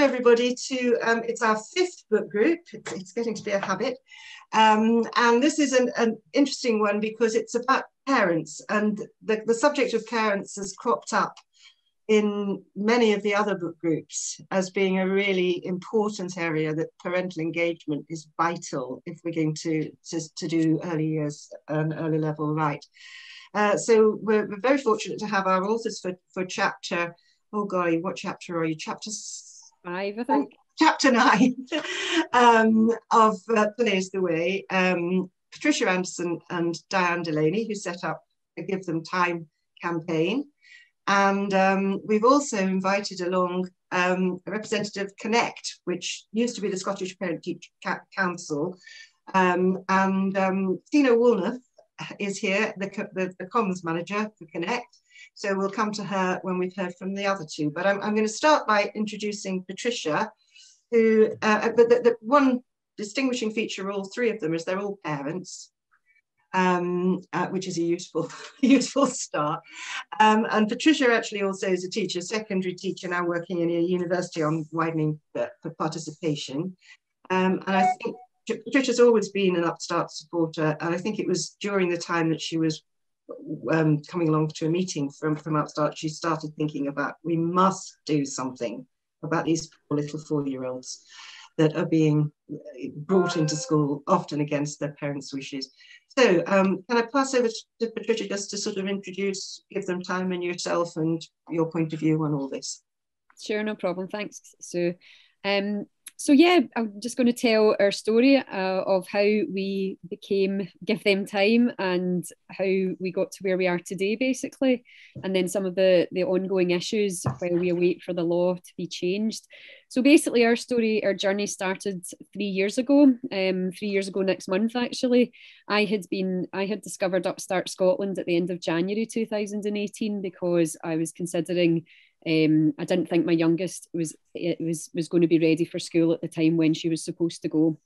everybody to, it's our fifth book group. It's getting to be a habit. And this is an interesting one because it's about parents, and the subject of parents has cropped up in many of the other book groups as being a really important area, that parental engagement is vital if we're going to do early years and early level right. So we're very fortunate to have our authors for chapter, oh golly, what chapter are you? Chapter 5, I think. Chapter 9 of Play is the Way. Patricia Anderson and Diane Delaney, who set up the Give Them Time campaign. And we've also invited along a representative of Connect, which used to be the Scottish Parent Teacher Council. And Tina Woolnough is here, the comms manager for Connect. So we'll come to her when we've heard from the other two. But I'm going to start by introducing Patricia, who, the one distinguishing feature of all three of them is they're all parents, which is a useful start. And Patricia actually also is a teacher, secondary teacher, now working in a university on widening for participation. And I think Patricia's always been an Upstart supporter, and I think it was during the time that she was coming along to a meeting from Upstart, she started thinking about, we must do something about these poor little 4-year-olds that are being brought into school, often against their parents' wishes. So can I pass over to Patricia just to sort of introduce, give them time, and yourself and your point of view on all this? Sure, no problem. Thanks, Sue. So yeah, I'm just going to tell our story of how we became Give Them Time and how we got to where we are today, basically, and then some of the ongoing issues while we await for the law to be changed. So basically our journey started 3 years ago, 3 years ago next month actually. I had discovered Upstart Scotland at the end of January 2018 because I was considering, I didn't think my youngest was going to be ready for school at the time when she was supposed to go.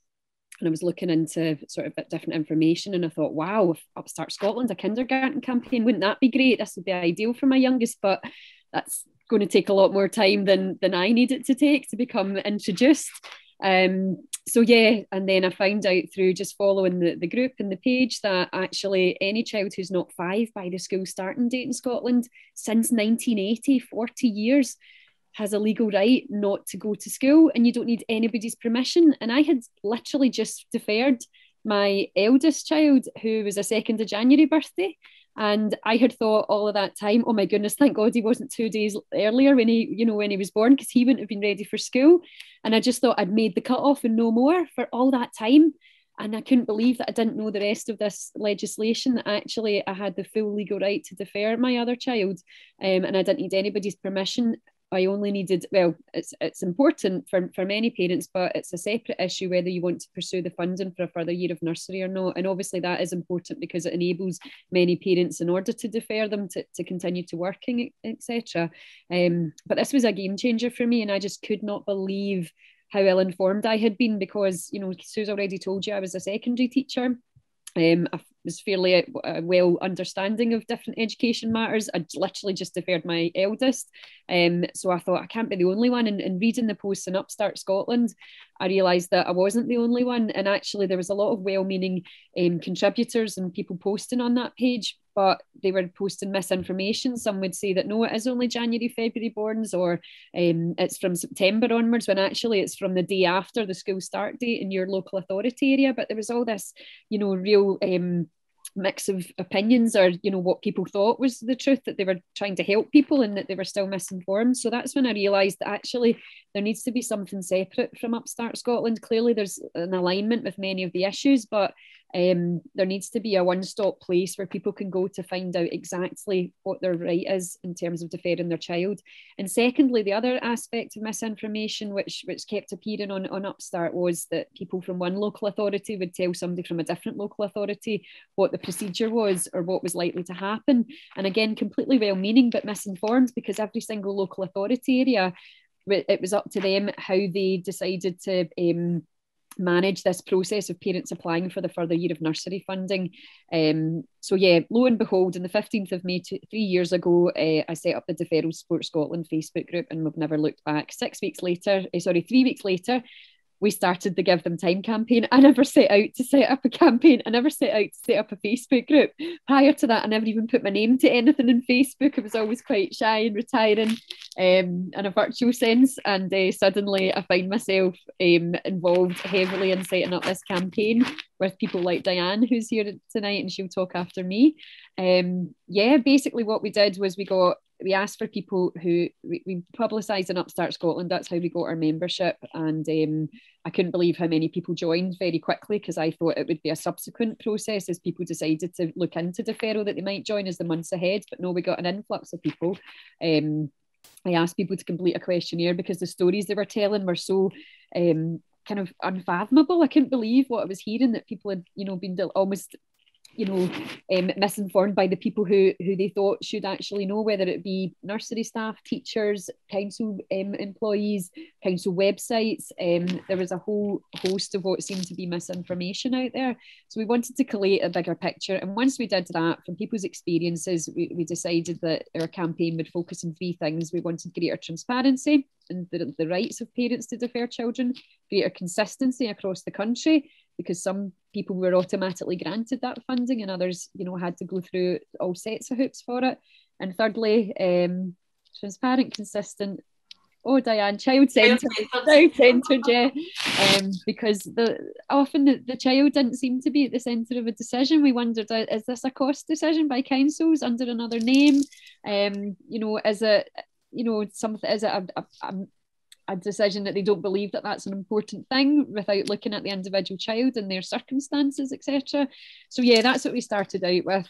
And I was looking into sort of a bit different information, and I thought, wow, if Upstart Scotland, a kindergarten campaign, wouldn't that be great? This would be ideal for my youngest, but that's going to take a lot more time than I need it to take to become introduced. So yeah, and then I found out through just following the group and the page that actually any child who's not 5 by the school starting date in Scotland since 1980, 40 years, has a legal right not to go to school, and you don't need anybody's permission. And I had literally just deferred my eldest child, who was a 2nd of January birthday. And I had thought all of that time, oh my goodness, thank God he wasn't 2 days earlier when he was born, because he wouldn't have been ready for school. And I just thought I'd made the cutoff and no more for all that time. And I couldn't believe that I didn't know the rest of this legislation, that actually I had the full legal right to defer my other child. And I didn't need anybody's permission. I only needed, well, it's important for many parents, but it's a separate issue whether you want to pursue the funding for a further year of nursery or not. And obviously that is important because it enables many parents, in order to defer them, to continue to working, etc. But this was a game changer for me, and I just could not believe how ill-informed I had been, because, Sue's already told you I was a secondary teacher. I was fairly well understanding of different education matters. I literally just deferred my eldest. So I thought, I can't be the only one. And reading the posts in Upstart Scotland, I realised that I wasn't the only one. And actually there was a lot of well-meaning contributors and people posting on that page, but they were posting misinformation. Some would say that no, it is only January, February borns, or it's from September onwards, when actually it's from the day after the school start date in your local authority area. But there was all this, real mix of opinions, or what people thought was the truth, that they were trying to help people and that they were still misinformed. So that's when I realised that actually there needs to be something separate from Upstart Scotland. Clearly there's an alignment with many of the issues, but there needs to be a one-stop place where people can go to find out exactly what their right is in terms of deferring their child. And secondly, the other aspect of misinformation which kept appearing on Upstart was that people from one local authority would tell somebody from a different local authority what the procedure was or what was likely to happen. And again, completely well-meaning but misinformed, because every single local authority area, it was up to them how they decided to manage this process of parents applying for the further year of nursery funding. So yeah, lo and behold, on the 15th of May, 3 years ago, I set up the Deferral Support Scotland Facebook group, and we've never looked back. 3 weeks later, we started the Give Them Time campaign. I never set out to set up a campaign. I never set out to set up a Facebook group. Prior to that, I never even put my name to anything on Facebook. I was always quite shy and retiring in a virtual sense. And suddenly I find myself involved heavily in setting up this campaign with people like Diane, who's here tonight, and she'll talk after me. Basically what we did was we asked for people who we publicised in Upstart Scotland. That's how we got our membership. And I couldn't believe how many people joined very quickly, because I thought it would be a subsequent process as people decided to look into deferral that they might join as the months ahead. But no, we got an influx of people. I asked people to complete a questionnaire because the stories they were telling were so kind of unfathomable. I couldn't believe what I was hearing, that people had, been almost misinformed by the people who they thought should actually know, whether it be nursery staff, teachers, council employees, council websites. There was a whole host of what seemed to be misinformation out there. So we wanted to collate a bigger picture. And once we did that, from people's experiences, we decided that our campaign would focus on 3 things. We wanted greater transparency and the rights of parents to defer children, greater consistency across the country, because some people were automatically granted that funding and others, had to go through all sets of hoops for it. And thirdly, transparent, consistent, Diane, child-centred, yeah. Because often the child didn't seem to be at the centre of a decision. We wondered, is this a cost decision by councils under another name? Is it, something, is it a decision that they don't believe that that's an important thing, without looking at the individual child and their circumstances, etc. So yeah, that's what we started out with.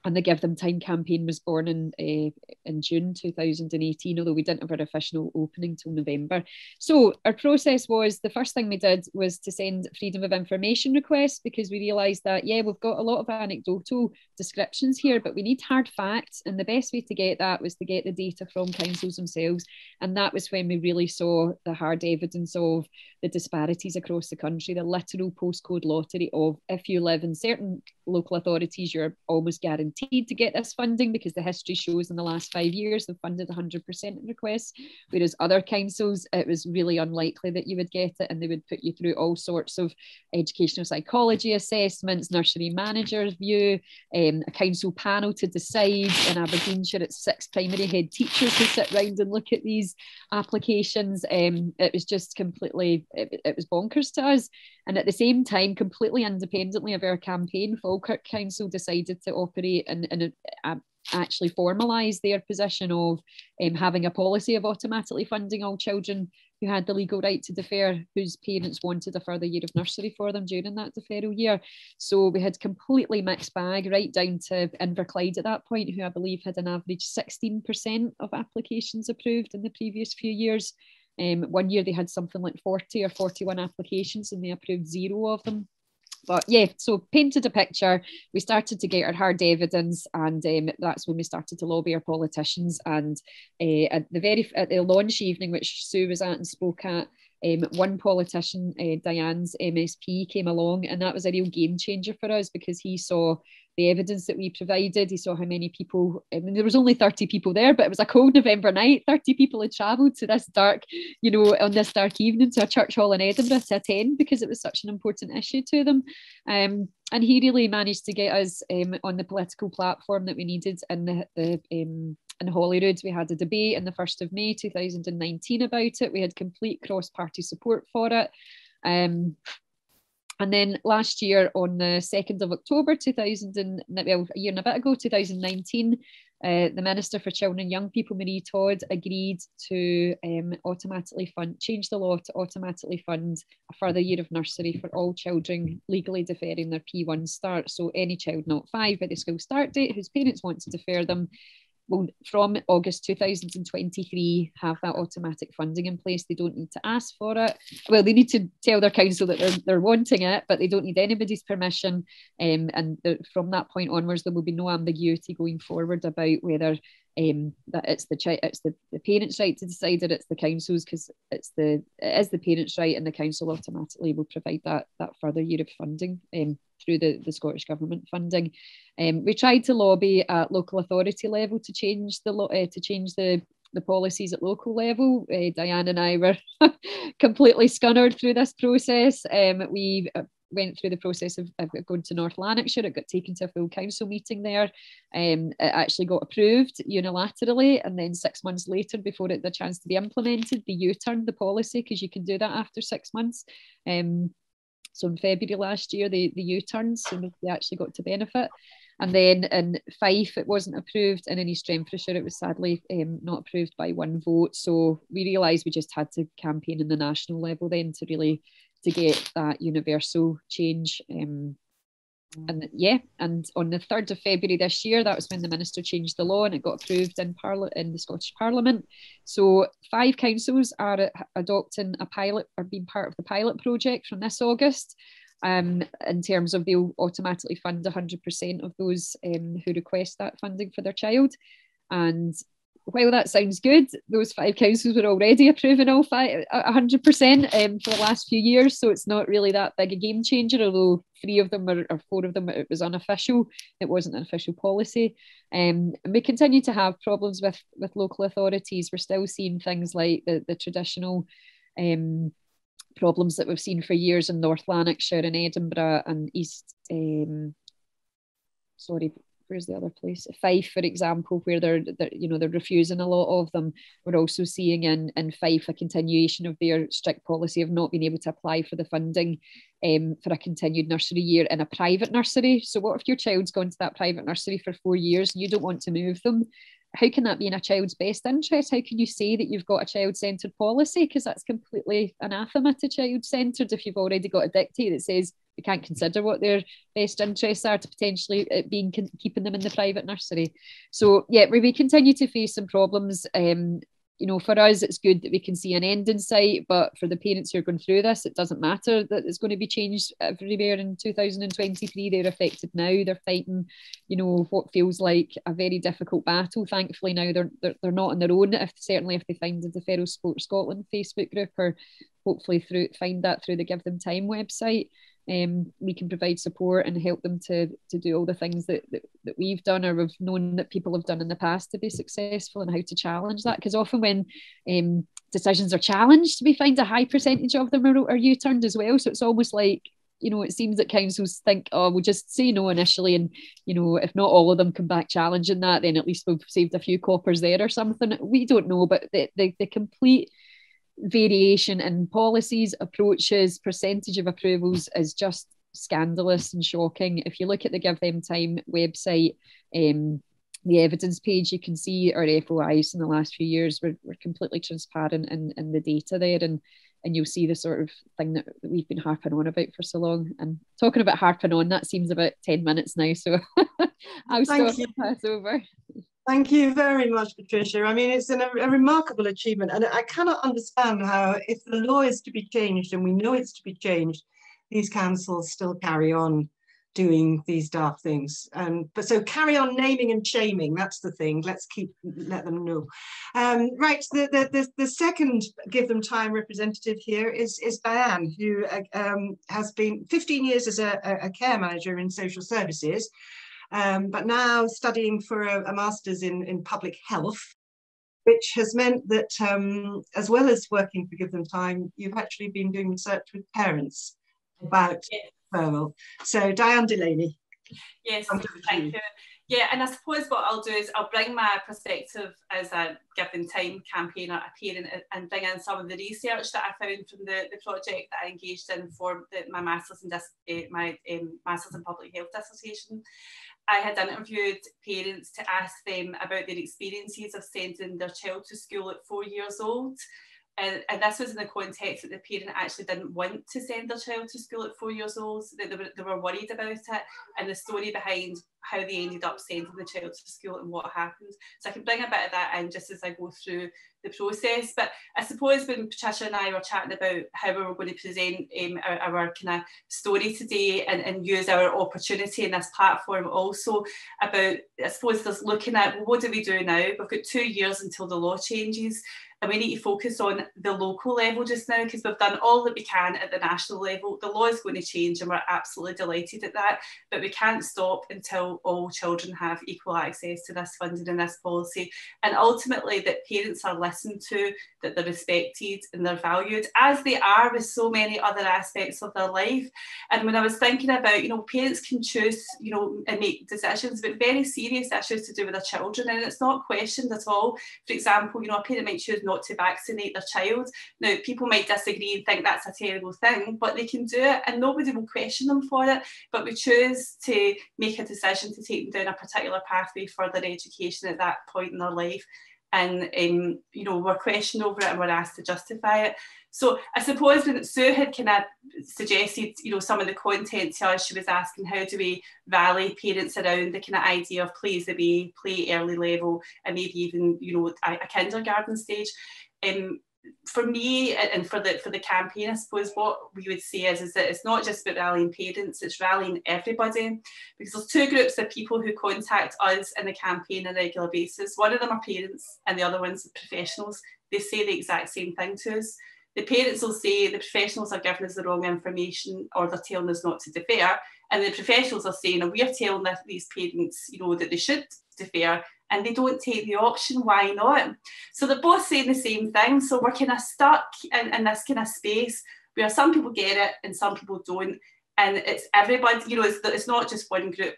And the Give Them Time campaign was born in June 2018, although we didn't have our official opening till November. So our process was, the first thing we did was to send freedom of information requests, because we realised that, we've got a lot of anecdotal descriptions here, but we need hard facts. And the best way to get that was to get the data from councils themselves. And that was when we really saw the hard evidence of the disparities across the country, the literal postcode lottery of, if you live in certain local authorities, you're almost guaranteed to get this funding, because the history shows in the last 5 years they've funded 100% of requests, whereas other councils, it was really unlikely that you would get it, and they would put you through all sorts of educational psychology assessments, nursery manager's view, a council panel to decide. In Aberdeenshire, it's 6 primary head teachers who sit round and look at these applications. It was just completely, it was bonkers to us. And at the same time, completely independently of our campaign, Falkirk Council decided to operate and actually formalise their position of having a policy of automatically funding all children who had the legal right to defer, whose parents wanted a further year of nursery for them during that deferral year. So we had completely mixed bag, right down to Inverclyde at that point, who I believe had an average 16% of applications approved in the previous few years. One year they had something like 40 or 41 applications and they approved 0 of them. But yeah, so painted a picture. We started to get our hard evidence, and that's when we started to lobby our politicians. And at the launch evening, which Sue was at and spoke at, one politician, Diane's MSP, came along, and that was a real game changer for us, because he saw the evidence that we provided. He saw how many people, there was only 30 people there, but it was a cold November night. 30 people had travelled to this dark, on this dark evening to a church hall in Edinburgh to attend, because it was such an important issue to them. And he really managed to get us on the political platform that we needed. In Holyrood, we had a debate on the 1st of May 2019 about it. We had complete cross-party support for it. And then last year, on the 2nd of October, a year and a bit ago, 2019, the Minister for Children and Young People, Marie Todd, agreed to change the law to automatically fund a further year of nursery for all children legally deferring their P1 start. So any child not 5 by the school start date whose parents want to defer them will, from August 2023, have that automatic funding in place. They don't need to ask for it. Well, they need to tell their council that they're wanting it, but they don't need anybody's permission. From that point onwards, there will be no ambiguity going forward about whether that it's the parents' right to decide, or it's the council's, because it is the parents' right, and the council automatically will provide that further year of funding through the Scottish Government funding. We tried to lobby at local authority level to change the policies at local level. Diane and I were completely scunnered through this process. We went through the process of going to North Lanarkshire. It got taken to a full council meeting there. It actually got approved unilaterally, and then 6 months later, before it had a chance to be implemented, they U-turned the policy, because you can do that after 6 months. So in February last year, they U-turned, so they actually got to benefit. And then in Fife, it wasn't approved, and in East Renfrewshire, it was sadly not approved by 1 vote. So we realised we just had to campaign in the national level then to get that universal change. And on the 3rd of February this year, that was when the minister changed the law, and it got approved in the Scottish Parliament. So 5 councils are adopting a pilot, or being part of the pilot project from this August. In terms of, they'll automatically fund 100% of those who request that funding for their child. And while that sounds good, those 5 councils were already approving all 100% for the last few years, so it's not really that big a game changer, although 3 of them or 4 of them, it was unofficial. It wasn't an official policy. And we continue to have problems with local authorities. We're still seeing things like the traditional problems that we've seen for years in North Lanarkshire and Edinburgh and where's the other place? Fife, for example, where they're refusing a lot of them. We're also seeing in Fife a continuation of their strict policy of not being able to apply for the funding for a continued nursery year in a private nursery. So what if your child's gone to that private nursery for 4 years and you don't want to move them? How can that be in a child's best interest? How can you say that you've got a child-centred policy? Because that's completely anathema to child-centred if you've already got a dictate that says we can't consider what their best interests are to potentially keeping them in the private nursery. So yeah, we continue to face some problems. For us, it's good that we can see an end in sight, but for the parents who are going through this, it doesn't matter that it's going to be changed everywhere in 2023. They're affected now. They're fighting, what feels like a very difficult battle. Thankfully now they're not on their own. Certainly if they find the Feral Sport Scotland Facebook group, or hopefully find that through the Give Them Time website, we can provide support and help them to do all the things that we've done, or we've known that people have done in the past to be successful, and how to challenge that. Because often when decisions are challenged, we find a high percentage of them are U-turned as well. So it's almost like, it seems that councils think, oh, we'll just say no initially, and if not all of them come back challenging that, then at least we've saved a few coppers there or something. We don't know, but the complete variation in policies, approaches, percentage of approvals is just scandalous and shocking. If you look at the Give Them Time website, the evidence page, you can see our FOIs in the last few years. We're completely transparent in the data there, and you'll see the sort of thing that we've been harping on about for so long. And talking about harping on, that seems about 10 minutes now, so I'll stop and pass over. Thank you very much, Patricia. I mean, it's a remarkable achievement, and I cannot understand how, if the law is to be changed, and we know it's to be changed, these councils still carry on doing these daft things. But so carry on naming and shaming, that's the thing. Let them know. Right, the second Give Them Time representative here is Diane, who has been 15 years as a care manager in social services. But now studying for a master's in public health, which has meant that as well as working for Give Them Time, you've actually been doing research with parents about referral. So Diane Delaney. Yes, thank you. Yeah, and I suppose what I'll do is I'll bring my perspective as a Give Them Time campaigner, a parent, and bring in some of the research that I found from the project that I engaged in for my Masters in Masters in Public Health dissertation. I had interviewed parents to ask them about their experiences of sending their child to school at 4 years old. And this was in the context that the parent actually didn't want to send their child to school at 4 years old, that they were worried about it. And the story behind how they ended up sending the child to school and what happened. So I can bring a bit of that in just as I go through the process. But I suppose when Patricia and I were chatting about how we were going to present our kind of story today and use our opportunity in this platform also about, I suppose there's looking at, well, what do we do now? We've got 2 years until the law changes. And we need to focus on the local level just now, because we've done all that we can at the national level. The law is going to change and we're absolutely delighted at that, but we can't stop until all children have equal access to this funding and this policy. And ultimately that parents are listened to, that they're respected and they're valued, as they are with so many other aspects of their life. And when I was thinking about, you know, parents can choose, you know, and make decisions about very serious issues to do with their children, and it's not questioned at all. For example, you know, a parent might choose not to vaccinate their child. Now, people might disagree and think that's a terrible thing, but they can do it and nobody will question them for it. But we choose to make a decision to take them down a particular pathway for their education at that point in their life. And, you know, we're questioned over it and we're asked to justify it. So I suppose when Sue had kind of suggested, you know, some of the content to us, she was asking how do we rally parents around the kind of idea of play as the way, play early level, and maybe even, you know, a kindergarten stage. For me and for the campaign, I suppose what we would say is that it's not just about rallying parents, it's rallying everybody, because there's two groups of people who contact us in the campaign on a regular basis. One of them are parents and the other one's professionals. They say the exact same thing to us. The parents will say the professionals are giving us the wrong information or they're telling us not to defer, and the professionals are saying, oh, we're telling these parents, you know, that they should defer, and they don't take the option. Why not? So they're both saying the same thing. So we're kind of stuck in this kind of space where some people get it and some people don't. And it's everybody, you know, it's not just one group.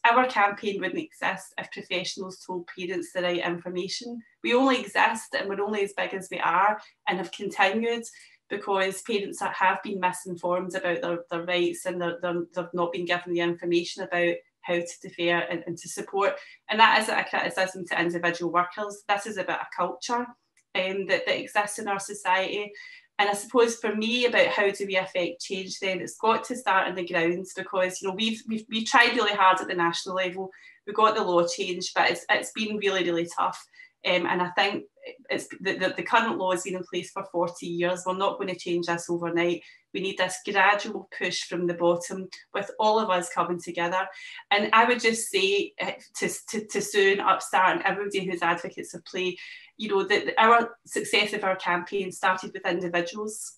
Our campaign wouldn't exist if professionals told parents the right information. We only exist and we're only as big as we are, and have continued because parents have been misinformed about their rights, and they've not been given the information about how to defer and to support. And that isn't a criticism to individual workers. This is about a culture that exists in our society. And I suppose for me, about how do we affect change then, it's got to start in the grounds, because, you know, we've tried really hard at the national level. We got the law change, but it's been really, really tough. And I think it's the current law has been in place for 40 years. We're not going to change this overnight. We need this gradual push from the bottom, with all of us coming together. And I would just say to Sue and Upstart and everybody who's advocates of play, you know, that our success of our campaign started with individuals,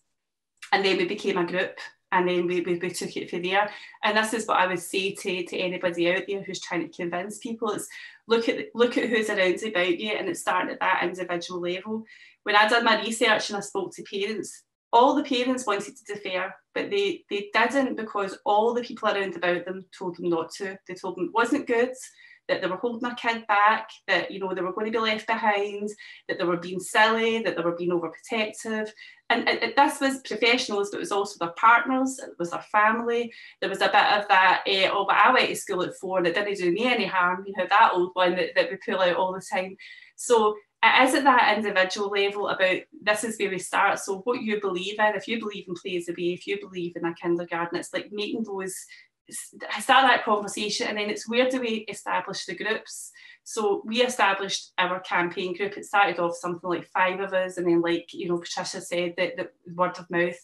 and then we became a group, and then we took it from there. And this is what I would say to anybody out there who's trying to convince people: is look at who's around about you, and it's starting at that individual level. When I did my research and I spoke to parents, all the parents wanted to defer, but they didn't, because all the people around about them told them not to. They told them it wasn't good, that they were holding their kid back, that, you know, they were going to be left behind, that they were being silly, that they were being overprotective. And this was professionals, but it was also their partners, it was their family. There was a bit of that, oh, but I went to school at 4 and it didn't do me any harm, you know, that old one that we pull out all the time. So it is at that individual level about, this is where we start. So what you believe in, if you believe in play as a way, if you believe in a kindergarten, it's like making those, start that conversation, and then it's where do we establish the groups. So we established our campaign group. It started off something like 5 of us, and then, like, you know, Patricia said, that the word of mouth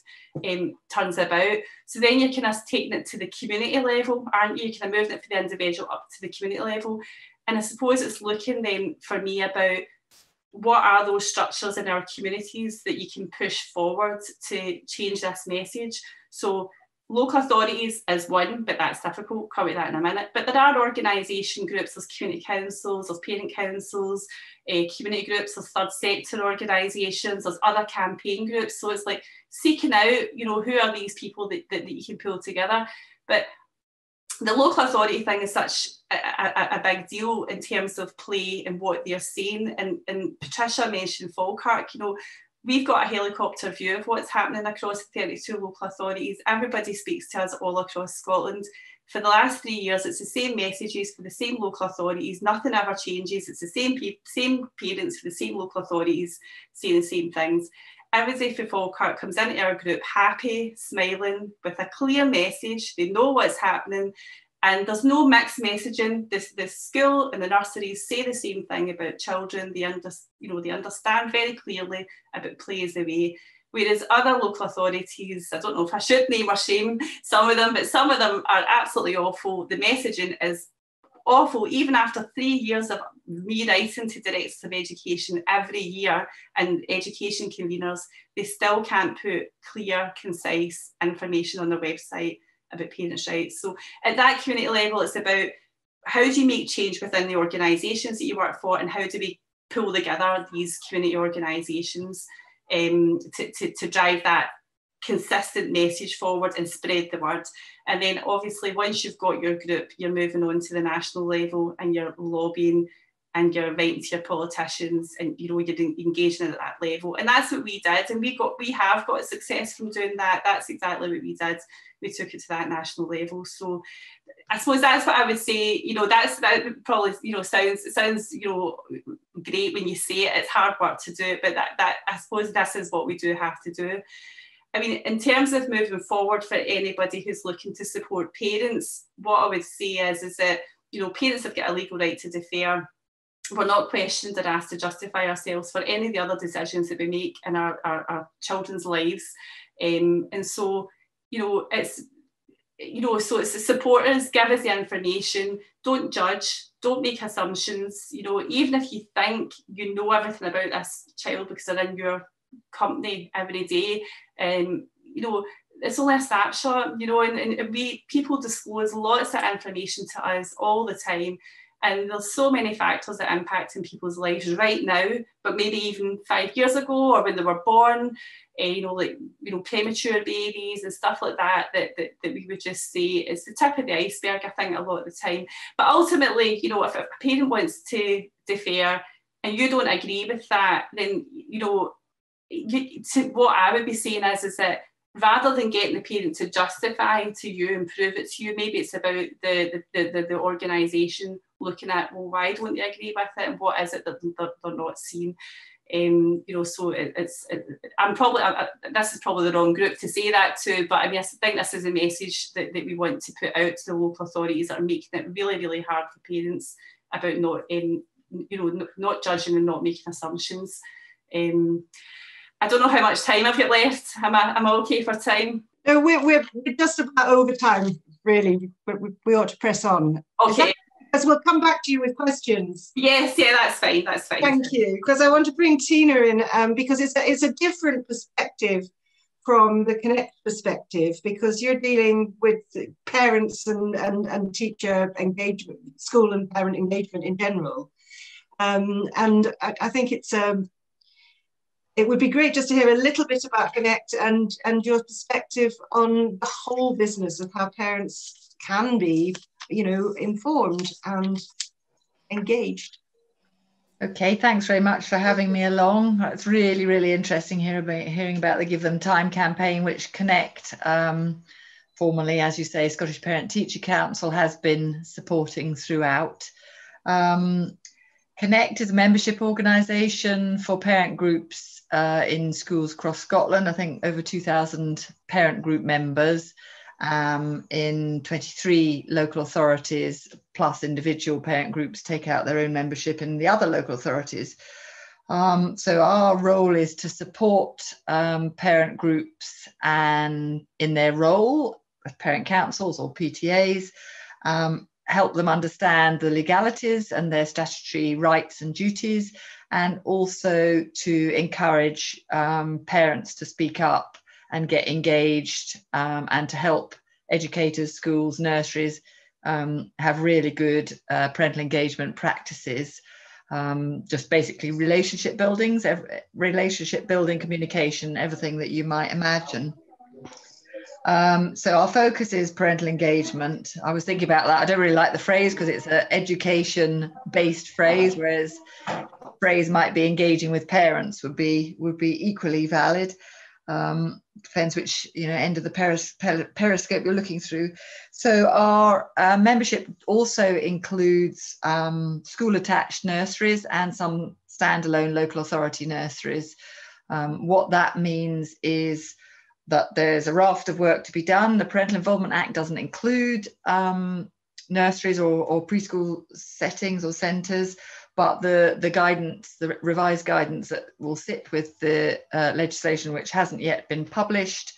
turns about. So then you're kind of taking it to the community level, aren't you? You're kind of moving it from the individual up to the community level. And I suppose it's looking then for me about what are those structures in our communities that you can push forward to change this message. So local authorities is one, but that's difficult. Come to that in a minute. But there are organisation groups, there's community councils, there's parent councils, community groups, there's third sector organisations, there's other campaign groups. So it's like seeking out, you know, who are these people that you can pull together. But the local authority thing is such a big deal in terms of play and what they're saying. And Patricia mentioned Falkirk, you know, we've got a helicopter view of what's happening across 32 local authorities. Everybody speaks to us all across Scotland. For the last 3 years, it's the same messages for the same local authorities. Nothing ever changes. It's the same parents for the same local authorities saying the same things. Everybody for Falkirk comes into our group happy, smiling, with a clear message. They know what's happening, And there's no mixed messaging. The school and the nurseries say the same thing about children. They understand very clearly about play is the way. Whereas other local authorities, I don't know if I should name or shame some of them, but some of them are absolutely awful. The messaging is awful. Even after 3 years of me writing to Directors of Education every year and education conveners, they still can't put clear, concise information on their website about parents' rights. So at that community level, it's about how do you make change within the organisations that you work for, and how do we pull together these community organisations to drive that consistent message forward and spread the word. And then obviously once you've got your group, you're moving on to the national level and you're lobbying and you're writing to your politicians, and you're engaging at that level. And that's what we did, and we have got success from doing that. That's exactly what we did. We took it to that national level. So I suppose that's what I would say. That probably sounds great when you say it. It's hard work to do it, but that I suppose this is what we do have to do. I mean, in terms of moving forward for anybody who's looking to support parents, what I would say is that parents have got a legal right to defer. We're not questioned or asked to justify ourselves for any of the other decisions that we make in our children's lives, and so it's the supporters, give us the information, don't judge, don't make assumptions. Even if you think you know everything about this child because they're in your company every day, it's only a snapshot, and people disclose lots of information to us all the time. And there's so many factors that impact in people's lives right now, but maybe even 5 years ago or when they were born, premature babies and stuff like that we would just say is the tip of the iceberg, I think, a lot of the time. But ultimately, if a parent wants to defer and you don't agree with that, then, what I would be saying is that rather than getting the parent to justify to you and prove it to you, maybe it's about the organisation looking at, well, why don't they agree with it, and what is it that they're not seeing? So this is probably the wrong group to say that to, but I mean, I think this is a message that we want to put out to the local authorities that are making it really, really hard for parents about not judging and not making assumptions. I don't know how much time I've got left. Am I okay for time? No, we're just about over time, really. We ought to press on. Okay. Because we'll come back to you with questions. Yes, yeah, that's fine. That's fine. Thank you. Because I want to bring Tina in because it's a different perspective from the Connect perspective, because you're dealing with parents and teacher engagement, school and parent engagement in general. And I think it would be great just to hear a little bit about Connect and your perspective on the whole business of how parents can be, informed and engaged. Okay, thanks very much for having me along. It's really, really interesting hearing about the Give Them Time campaign, which Connect, formerly, as you say, Scottish Parent Teacher Council, has been supporting throughout. Connect is a membership organisation for parent groups in schools across Scotland. I think over 2,000 parent group members in 23 local authorities, plus individual parent groups take out their own membership in the other local authorities. So our role is to support parent groups and in their role as parent councils or PTAs, help them understand the legalities and their statutory rights and duties, and also to encourage parents to speak up and get engaged, and to help educators, schools, nurseries have really good parental engagement practices. Just basically relationship building, communication, everything that you might imagine. So our focus is parental engagement. I was thinking about that. I don't really like the phrase because it's an education-based phrase, whereas the phrase might be engaging with parents would be equally valid. Depends which end of the periscope you're looking through. So our membership also includes school-attached nurseries and some standalone local authority nurseries. What that means is that there's a raft of work to be done. The Parental Involvement Act doesn't include nurseries or preschool settings or centres, but the guidance, the revised guidance that will sit with the legislation, which hasn't yet been published,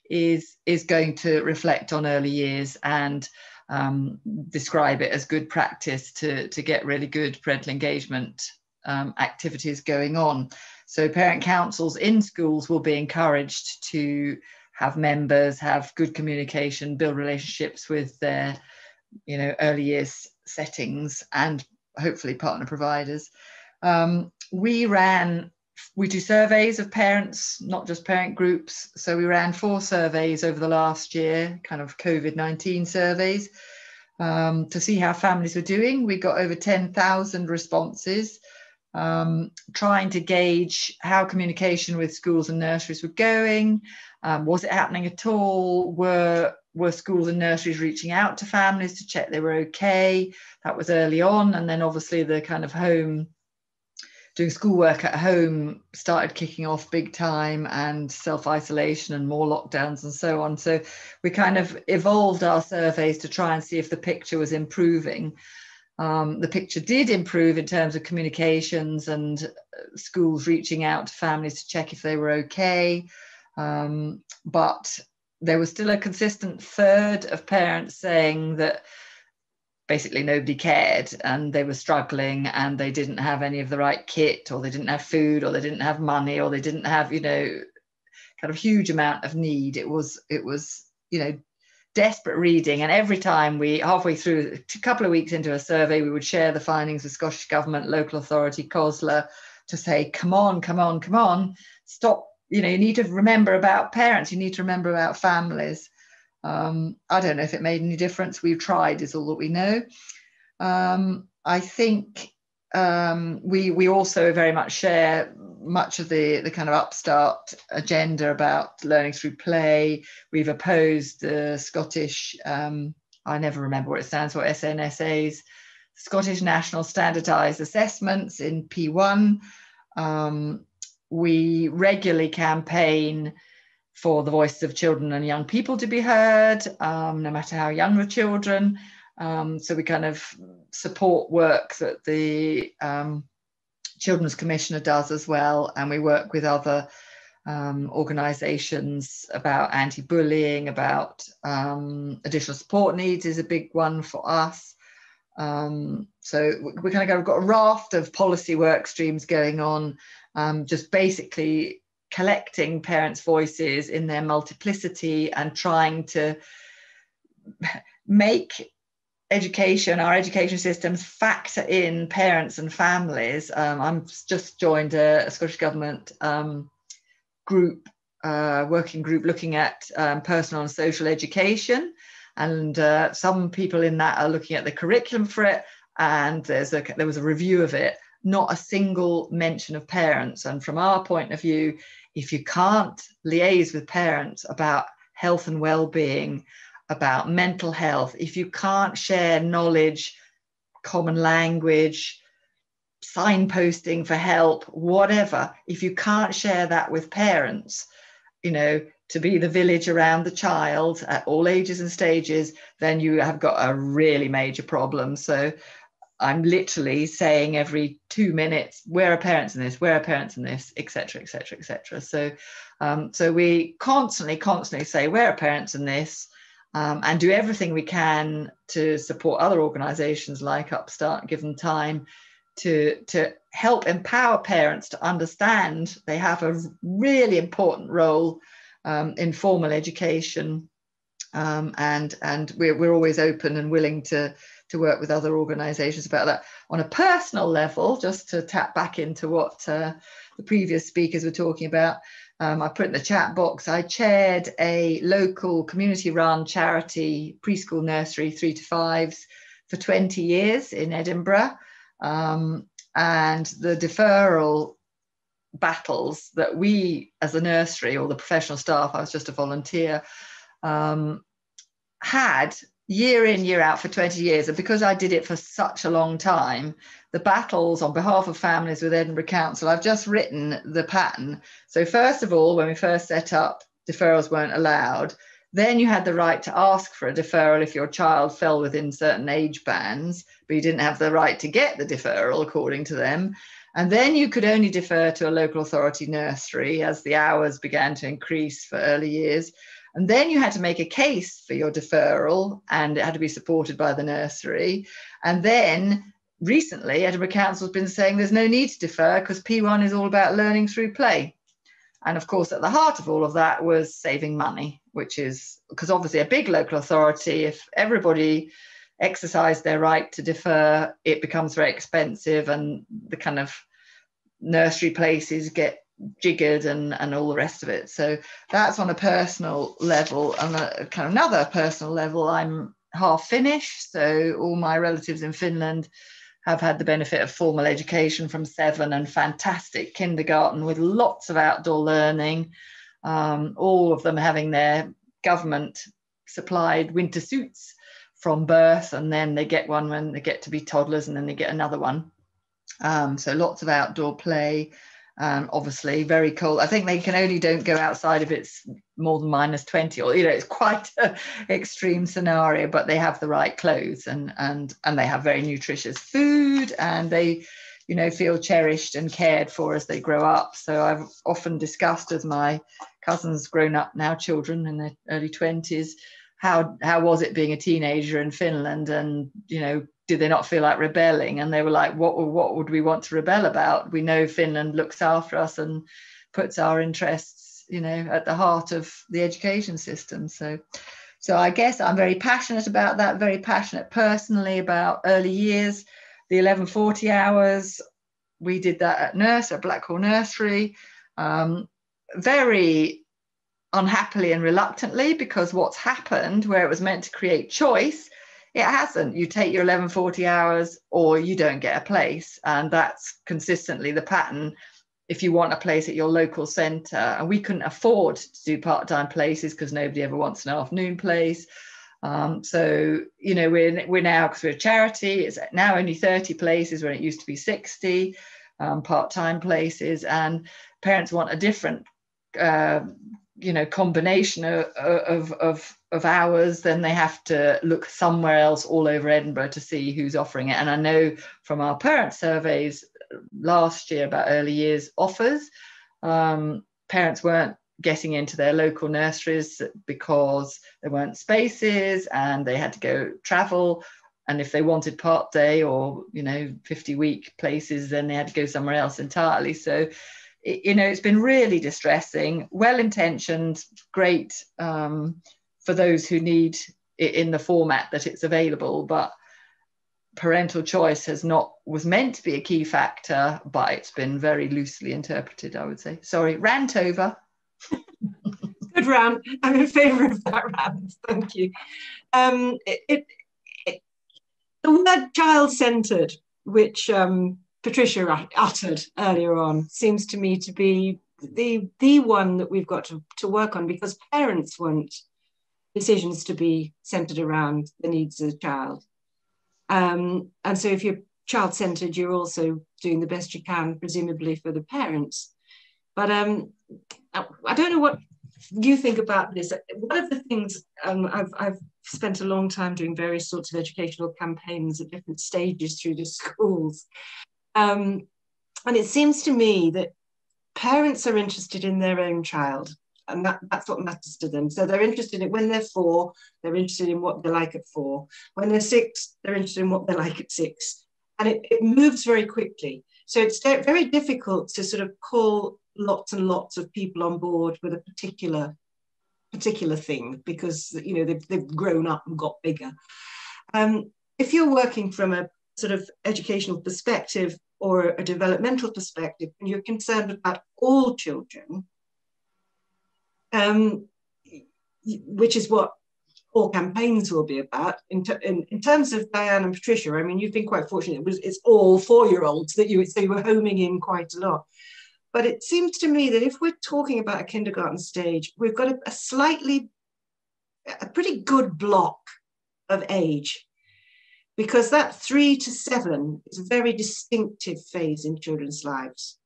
is going to reflect on early years and describe it as good practice to get really good parental engagement activities going on. So parent councils in schools will be encouraged to have members, have good communication, build relationships with their, early years settings and hopefully partner providers. We do surveys of parents, not just parent groups. So we ran 4 surveys over the last year, kind of COVID-19 surveys, to see how families were doing. We got over 10,000 responses, trying to gauge how communication with schools and nurseries were going. Was it happening at all? Were schools and nurseries reaching out to families to check they were okay? That was early on. And then obviously the kind of doing schoolwork at home started kicking off big time, and self-isolation and more lockdowns and so on. So we kind of evolved our surveys to try and see if the picture was improving. The picture did improve in terms of communications and schools reaching out to families to check if they were okay. But there was still a consistent third of parents saying that basically nobody cared and they were struggling and they didn't have any of the right kit, or they didn't have food, or they didn't have money, or they didn't have, kind of huge amount of need. It was, desperate reading. And every time halfway through, a couple of weeks into a survey, we would share the findings with Scottish Government, local authority, COSLA, to say, come on, stop. You need to remember about parents. You need to remember about families. I don't know if it made any difference. We've tried, is all that we know. I think we also very much share much of the kind of upstart agenda about learning through play. We've opposed the Scottish, I never remember what it stands for, SNSAs, Scottish National Standardised Assessments in P1. We regularly campaign for the voices of children and young people to be heard, no matter how young the children. So we kind of support work that the Children's Commissioner does as well. And we work with other organisations about anti-bullying, about additional support needs is a big one for us. So we kind of got a raft of policy work streams going on, just basically collecting parents' voices in their multiplicity and trying to make our education systems factor in parents and families. I'm just joined a Scottish Government group, working group looking at personal and social education, and some people in that are looking at the curriculum for it, and there was a review of it, not a single mention of parents. And from our point of view, if you can't liaise with parents about health and well-being, about mental health, if you can't share knowledge, common language, signposting for help, whatever, if you can't share that with parents, to be the village around the child at all ages and stages, then you have got a really major problem. So I'm literally saying every 2 minutes, where are parents in this? Where are parents in this? Etc. etc. etc. So we constantly say, where are parents in this? And do everything we can to support other organisations like Upstart, give them time to help empower parents to understand they have a really important role in formal education, and we're always open and willing to work with other organisations about that. On a personal level, just to tap back into what the previous speakers were talking about, I put in the chat box, I chaired a local community-run charity preschool nursery 3 to 5s for 20 years in Edinburgh, and the deferral battles that we as a nursery, or the professional staff, I was just a volunteer, had year in, year out for 20 years. And because I did it for such a long time, the battles on behalf of families with Edinburgh Council, I've just written the pattern. So first of all, when we first set up, deferrals weren't allowed. Then you had the right to ask for a deferral if your child fell within certain age bands, but you didn't have the right to get the deferral according to them. And then you could only defer to a local authority nursery as the hours began to increase for early years. And then you had to make a case for your deferral, and it had to be supported by the nursery. And then recently, Edinburgh Council has been saying there's no need to defer because P1 is all about learning through play. And of course, at the heart of all of that was saving money, which is because obviously a big local authority, if everybody exercised their right to defer, it becomes very expensive and the kind of nursery places get jiggered and all the rest of it. So that's on a personal level. And a kind of another personal level, I'm half Finnish, so all my relatives in Finland have had the benefit of formal education from 7 and fantastic kindergarten with lots of outdoor learning, all of them having their government supplied winter suits from birth, and then they get one when they get to be toddlers, and then they get another one. So lots of outdoor play. Obviously very cold. I think they don't go outside if it's more than -20, or it's quite an extreme scenario, but they have the right clothes and they have very nutritious food, and they feel cherished and cared for as they grow up. So I've often discussed with my cousins, grown up now, children in their early 20s, how was it being a teenager in Finland, and did they not feel like rebelling? And they were like, what would we want to rebel about? We know Finland looks after us and puts our interests, at the heart of the education system. So I guess I'm very passionate about that, very passionate personally about early years, the 11:40 hours. We did that at Blackhall Nursery, very unhappily and reluctantly, because what's happened where it was meant to create choice, it hasn't. You take your 11:40 hours or you don't get a place. And that's consistently the pattern if you want a place at your local centre. And we couldn't afford to do part-time places because nobody ever wants an afternoon place. So, we're now, because we're a charity, it's now only 30 places when it used to be 60 part-time places. And parents want a different combination of hours, then they have to look somewhere else all over Edinburgh to see who's offering it. And I know from our parent surveys last year about early years offers, parents weren't getting into their local nurseries because there weren't spaces and they had to go travel. And if they wanted part day or 50-week places, then they had to go somewhere else entirely. So it's been really distressing, well-intentioned, great for those who need it in the format that it's available, but parental choice was meant to be a key factor, but it's been very loosely interpreted, I would say. Sorry, rant over. Good rant. I'm in favour of that rant. Thank you. The word child-centred, which Patricia uttered earlier on, seems to me to be the one that we've got to work on, because parents want decisions to be centred around the needs of the child. And so if you're child-centred, you're also doing the best you can, presumably, for the parents. But I don't know what you think about this. One of the things, I've spent a long time doing various sorts of educational campaigns at different stages through the schools. And it seems to me that parents are interested in their own child, and that's what matters to them. So they're interested in, when they're 4, they're interested in what they're like at 4. When they're 6, they're interested in what they're like at 6. And it moves very quickly. So it's very difficult to sort of call lots and lots of people on board with a particular thing, because they've grown up and got bigger. If you're working from a sort of educational perspective or a developmental perspective, and you're concerned about all children, which is what all campaigns will be about. In terms of Diane and Patricia, I mean, you've been quite fortunate. It's all 4-year-olds that you were homing in quite a lot. But it seems to me that if we're talking about a kindergarten stage, we've got a pretty good block of age, because that 3 to 7 is a very distinctive phase in children's lives.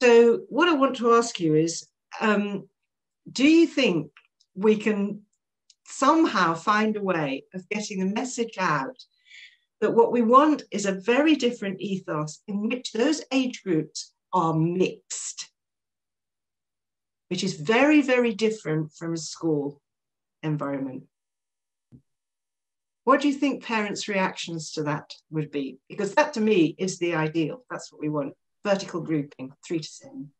So what I want to ask you is, do you think we can somehow find a way of getting the message out that what we want is a very different ethos in which those age groups are mixed, which is very, very different from a school environment. What do you think parents' reactions to that would be? Because that to me is the ideal. That's what we want. Vertical grouping, 3 to 7.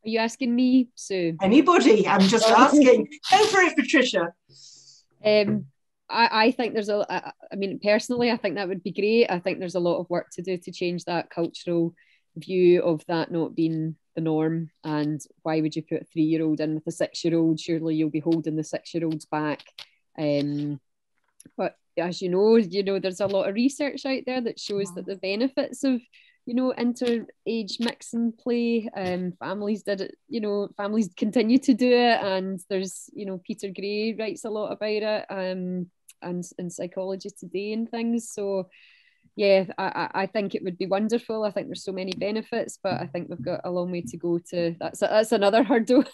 Are you asking me, Sue? Anybody, I'm just asking. Go for it, Patricia. I think there's I mean, personally, I think that would be great. I think there's a lot of work to do to change that cultural view of that not being the norm. And why would you put a 3-year-old in with a 6-year-old? Surely you'll be holding the 6-year-olds back. But as you know, there's a lot of research out there that shows that the benefits of, inter-age mix and play, families did it, families continue to do it. And there's, Peter Gray writes a lot about it, and in Psychology Today and things. So yeah, I think it would be wonderful. I think there's so many benefits, but I think we've got a long way to go to. That's another hurdle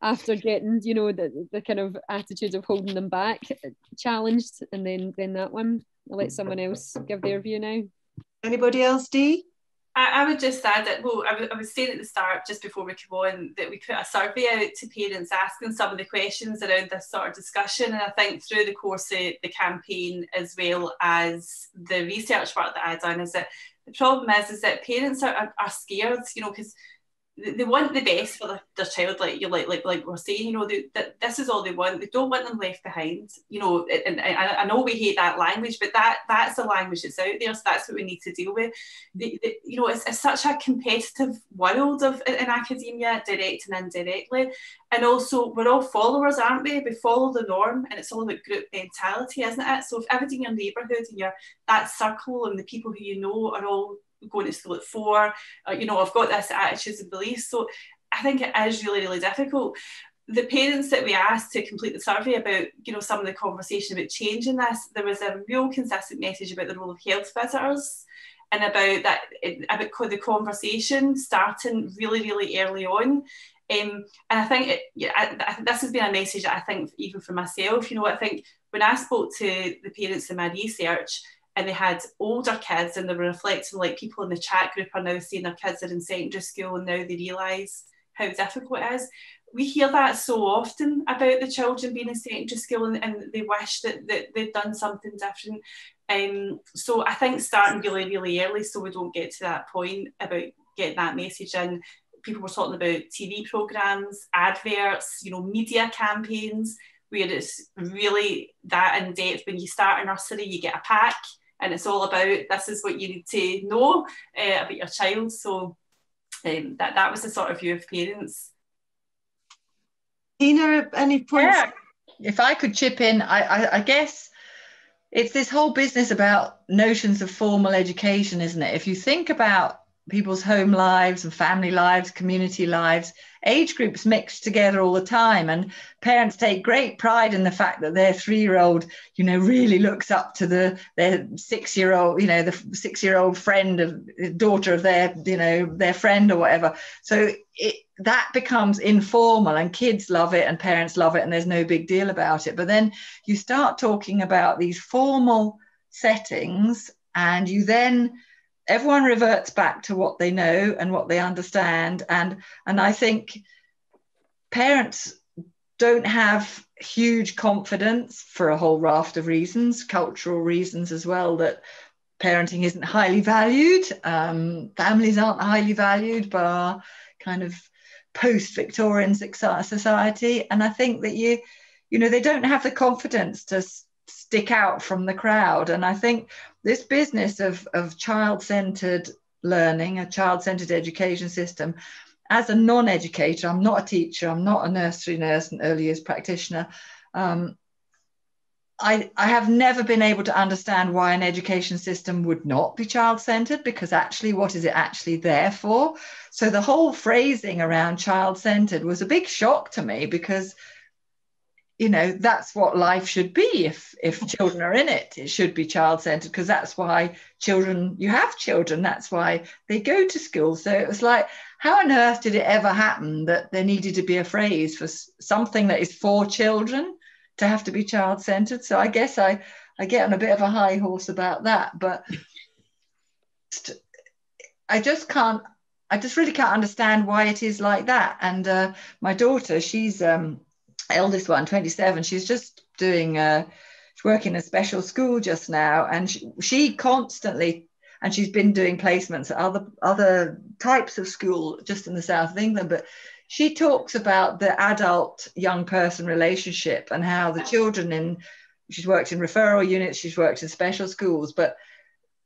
after getting, the kind of attitude of holding them back challenged, and then that one. I'll let someone else give their view now. Anybody else, Dee? I would just add that, I was saying at the start, just before we come on, that we put a survey out to parents asking some of the questions around this sort of discussion. And I think through the course of the campaign, as well as the research work that I've done, is that the problem is that parents are scared, because they want the best for their child, like we're saying, this is all they want. They don't want them left behind, and I know we hate that language, but that's the language that's out there, so that's what we need to deal with. It's such a competitive world in academia, direct and indirectly, and also we're all followers, aren't we? We follow the norm, and it's all about group mentality, isn't it? So if everything in your neighbourhood and that circle and the people who you know are all going to school at 4, I've got this attitudes and beliefs. So I think it is really, really difficult. The parents that we asked to complete the survey about, some of the conversation about changing this, there was a real consistent message about the role of health visitors, and about the conversation starting really, really early on. And I think this has been a message that I think even for myself, I think when I spoke to the parents in my research, and they had older kids, and they were reflecting, like people in the chat group are now saying their kids are in secondary school and now they realise how difficult it is. We hear that so often about the children being in secondary school, and they wish that they'd done something different. So I think starting really, really early, so we don't get to that point about getting that message in. People were talking about TV programmes, adverts, media campaigns, where it's really that in depth. When you start a nursery, you get a pack, and it's all about, this is what you need to know about your child. So that was the sort of view of parents. Tina, any points? Yeah, if I could chip in, I guess it's this whole business about notions of formal education, isn't it? If you think about people's home lives and family lives, community lives, age groups mix together all the time, and parents take great pride in the fact that their 3-year-old, really looks up to their 6-year-old, the 6-year-old friend of daughter of their friend or whatever. So that becomes informal, and kids love it and parents love it, and there's no big deal about it. But then you start talking about these formal settings, and everyone reverts back to what they know and what they understand. And I think parents don't have huge confidence for a whole raft of reasons, cultural reasons as well, that parenting isn't highly valued. Families aren't highly valued by our kind of post-Victorian society. And I think that they don't have the confidence to stick out from the crowd. And I think this business of child-centered learning, a child-centered education system, as a non-educator, I'm not a teacher, I'm not a nursery nurse and early years practitioner, I have never been able to understand why an education system would not be child-centered, because actually, what is it actually there for? So the whole phrasing around child-centered was a big shock to me, because that's what life should be. If children are in it, it should be child-centered, because that's why you have children. That's why they go to school. So it was like, how on earth did it ever happen that there needed to be a phrase for something that is for children to have to be child-centred. So I guess I get on a bit of a high horse about that, but I just really can't understand why it is like that. And my daughter, she's eldest one, 27, she's just doing she's working in a special school just now, and she constantly, and she's been doing placements at other types of school just in the south of England, but she talks about the adult young person relationship and how the children she's worked in referral units, she's worked in special schools, but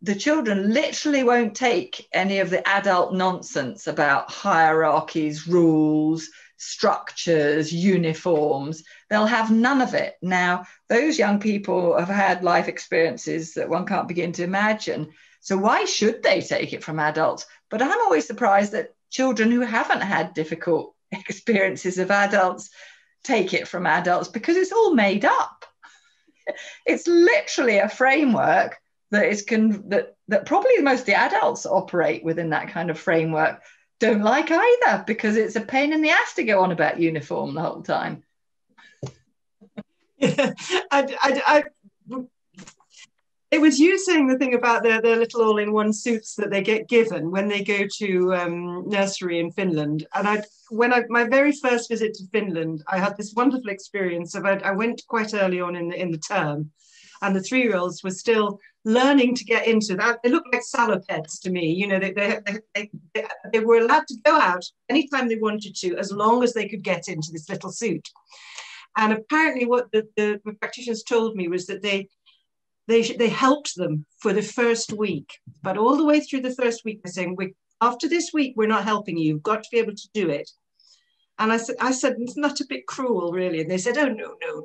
the children literally won't take any of the adult nonsense about hierarchies, rules, structures, uniforms. They'll have none of it. Now, those young people have had life experiences that one can't begin to imagine. So why should they take it from adults? But I'm always surprised that children who haven't had difficult experiences of adults take it from adults, because it's all made up. It's literally a framework that probably most of the adults operate within that kind of framework don't like either, because it's a pain in the ass to go on about uniform the whole time. Yeah, it was you saying the thing about their little all-in-one suits that they get given when they go to nursery in Finland. And my very first visit to Finland, I had this wonderful experience of I went quite early on in the term, and the 3-year-olds were still learning to get into that. They looked like salopettes to me. You know, they were allowed to go out anytime they wanted to, as long as they could get into this little suit. And apparently what the practitioners told me was that they helped them for the first week, but all the way through the first week, they're saying, after this week, we're not helping you. You've got to be able to do it. And I said, it's not a bit cruel, really. And they said, oh,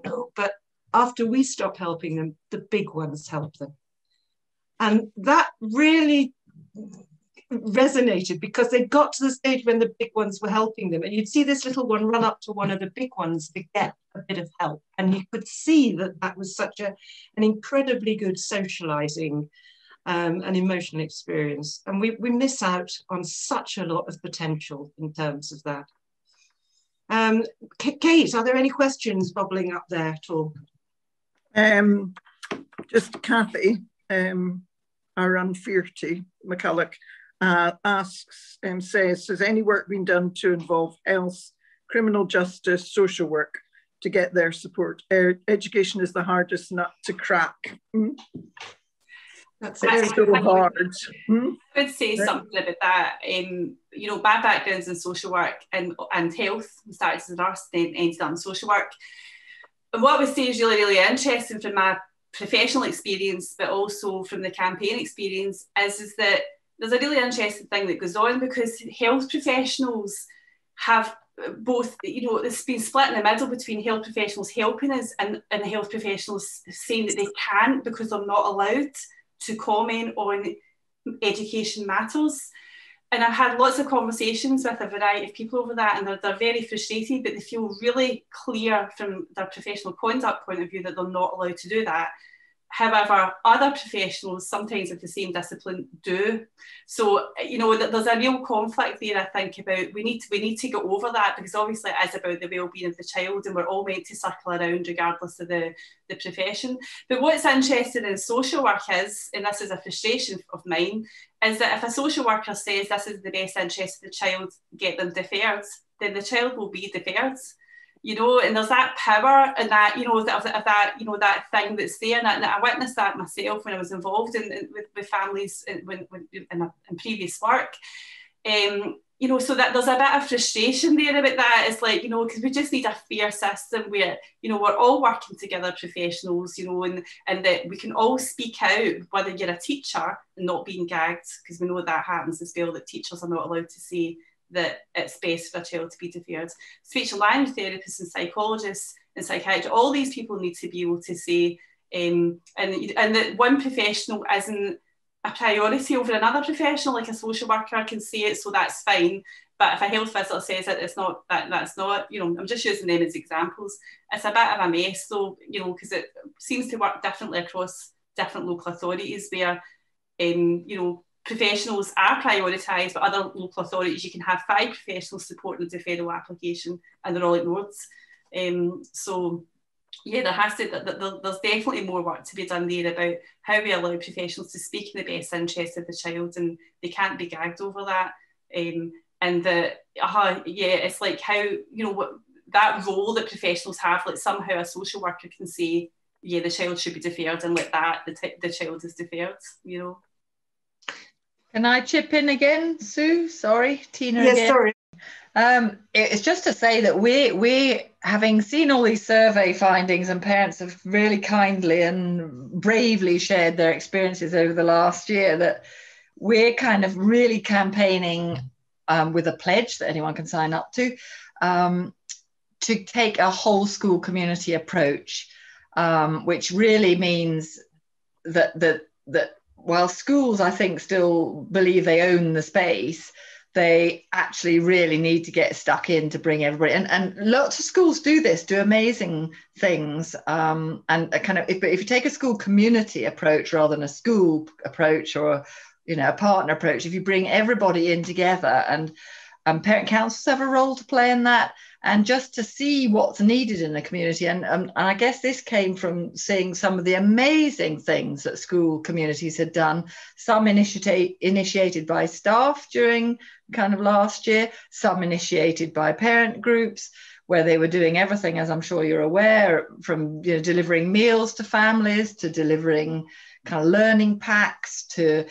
no. But after we stopped helping them, the big ones helped them. And that really resonated, because they got to the stage when the big ones were helping them, and you'd see this little one run up to one of the big ones to get a bit of help, and you could see that was such an incredibly good socializing and emotional experience, and we miss out on such a lot of potential in terms of that. Kate, are there any questions bubbling up there at all? Just Kathy, around 40, McCulloch, asks and says, has any work been done to involve health, criminal justice, social work to get their support? Education is the hardest nut to crack. That's so hard. I would say something about that. You know, my background's in social work and health. I started as a nurse, then ended up in social work. And what I would say is really, really interesting from my professional experience, but also from the campaign experience, is that there's a really interesting thing that goes on, because health professionals have both, you know, it's been split in the middle between health professionals helping us and health professionals saying that they can't because they're not allowed to comment on education matters. And I've had lots of conversations with a variety of people over that, and they're very frustrated, but they feel really clear from their professional conduct point of view that they're not allowed to do that. However, other professionals, sometimes of the same discipline, do. So, you know, there's a real conflict there, I think, about we need to get over that, because obviously it is about the well-being of the child, and we're all meant to circle around regardless of the profession. But what's interesting in social work is, and this is a frustration of mine, is that if a social worker says this is the best interest of the child, get them deferred, then the child will be deferred. You know, and there's that power and that, you know, that you know, that thing that's there, and I witnessed that myself when I was involved with families in previous work. You know, so that there's a bit of frustration there about that. It's like, you know, because we just need a fair system where, you know, we're all working together, professionals, you know, and that we can all speak out, whether you're a teacher and not being gagged, because we know that happens as well, that teachers are not allowed to say that it's best for a child to be deferred. Speech and language therapists and psychologists and psychiatrists, all these people need to be able to say, and that one professional isn't a priority over another professional, like a social worker can say it, so that's fine. But if a health visitor says it, it's not, that's not, you know, I'm just using them as examples. It's a bit of a mess though, you know, because it seems to work differently across different local authorities where, you know, professionals are prioritised, but other local authorities, you can have 5 professionals supporting the deferral application and they're all ignored. So Yeah, there has to. There's definitely more work to be done there about how we allow professionals to speak in the best interest of the child, and they can't be gagged over that. And it's like how, you know, that role that professionals have, like somehow a social worker can say, yeah, the child should be deferred, and like that, the child is deferred, you know. Can I chip in again, Sue? Sorry, Tina Yes, again. sorry. It's just to say that we having seen all these survey findings, and parents have really kindly and bravely shared their experiences over the last year, that we're kind of really campaigning with a pledge that anyone can sign up to take a whole school community approach, which really means that while schools, I think, still believe they own the space, they actually really need to get stuck in to bring everybody. And lots of schools do amazing things. And kind of, if you take a school community approach rather than a school approach, or, you know, a partner approach, if you bring everybody in together, and parent councils have a role to play in that, and just to see what's needed in the community. And I guess this came from seeing some of the amazing things that school communities had done, some initiated by staff during kind of last year, some initiated by parent groups, where they were doing everything, as I'm sure you're aware, from, you know, delivering meals to families, to delivering kind of learning packs, to